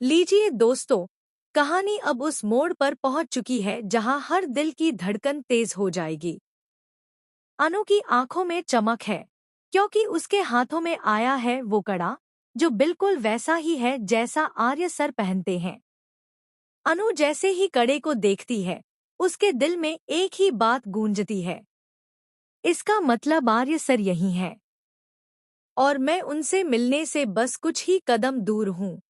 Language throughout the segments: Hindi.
लीजिए दोस्तों, कहानी अब उस मोड़ पर पहुंच चुकी है जहां हर दिल की धड़कन तेज हो जाएगी। अनु की आंखों में चमक है, क्योंकि उसके हाथों में आया है वो कड़ा जो बिल्कुल वैसा ही है जैसा आर्य सर पहनते हैं। अनु जैसे ही कड़े को देखती है, उसके दिल में एक ही बात गूंजती है, इसका मतलब आर्य सर यही है और मैं उनसे मिलने से बस कुछ ही कदम दूर हूँ।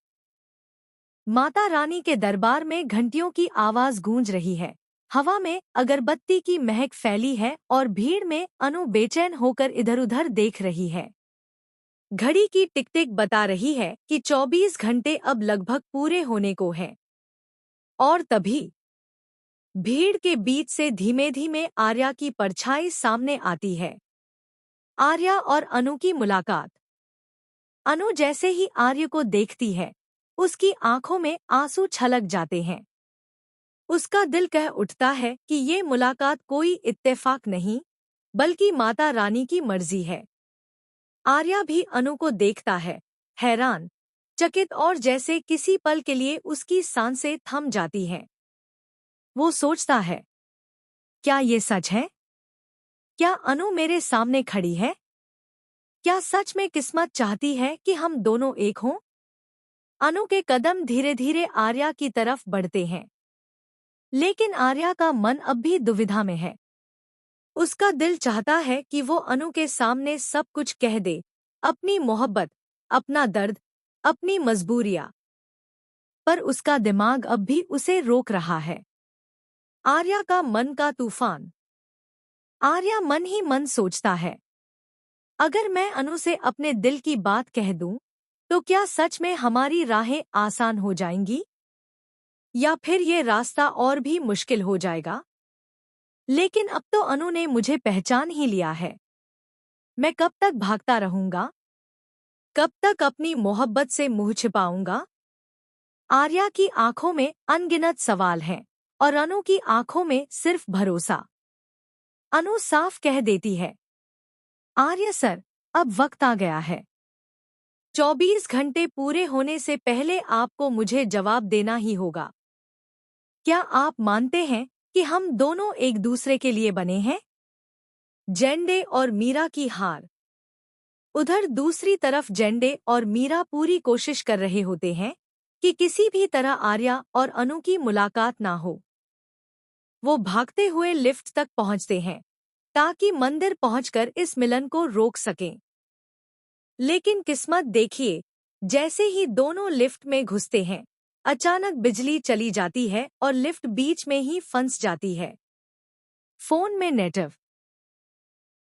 माता रानी के दरबार में घंटियों की आवाज गूंज रही है। हवा में अगरबत्ती की महक फैली है और भीड़ में अनु बेचैन होकर इधर-उधर देख रही है। घड़ी की टिक-टिक बता रही है कि 24 घंटे अब लगभग पूरे होने को हैं। और तभी भीड़ के बीच से धीमे-धीमे आर्या की परछाई सामने आती है। आर्या और अनु की मुलाकात। अनु जैसे ही आर्य को देखती है, उसकी आंखों में आंसू छलक जाते हैं। उसका दिल कह उठता है कि ये मुलाकात कोई इत्तेफाक नहीं, बल्कि माता रानी की मर्जी है। आर्या भी अनु को देखता है, हैरान, चकित और जैसे किसी पल के लिए उसकी सांसें थम जाती हैं। वो सोचता है, क्या ये सच है? क्या अनु मेरे सामने खड़ी है? क्या सच में किस्मत चाहती है कि हम दोनों एक हों? अनु के कदम धीरे-धीरे आर्या की तरफ बढ़ते हैं, लेकिन आर्या का मन अब भी दुविधा में है। उसका दिल चाहता है कि वो अनु के सामने सब कुछ कह दे, अपनी मोहब्बत, अपना दर्द, अपनी मजबूरियां। पर उसका दिमाग अब भी उसे रोक रहा है। आर्या का मन का तूफान। आर्या मन ही मन सोचता है, अगर मैं अनु से अपने दिल की बात कह दूं, तो क्या सच में हमारी राहें आसान हो जाएंगी? या फिर ये रास्ता और भी मुश्किल हो जाएगा? लेकिन अब तो अनु ने मुझे पहचान ही लिया है। मैं कब तक भागता रहूंगा? कब तक अपनी मोहब्बत से मुंह छिपाऊंगा? आर्या की आंखों में अनगिनत सवाल हैं और अनु की आंखों में सिर्फ भरोसा। अनु साफ कह देती है, आर्य सर, अब वक्त आ गया है। 24 घंटे पूरे होने से पहले आपको मुझे जवाब देना ही होगा। क्या आप मानते हैं कि हम दोनों एक दूसरे के लिए बने हैं? जेंडे और मीरा की हार। उधर दूसरी तरफ जेंडे और मीरा पूरी कोशिश कर रहे होते हैं कि किसी भी तरह आर्या और अनु की मुलाकात ना हो। वो भागते हुए लिफ्ट तक पहुंचते हैं ताकि मंदिर पहुंचकर इस मिलन को रोक सकें। लेकिन किस्मत देखिए, जैसे ही दोनों लिफ्ट में घुसते हैं, अचानक बिजली चली जाती है और लिफ्ट बीच में ही फंस जाती है। फोन में नेटवर्क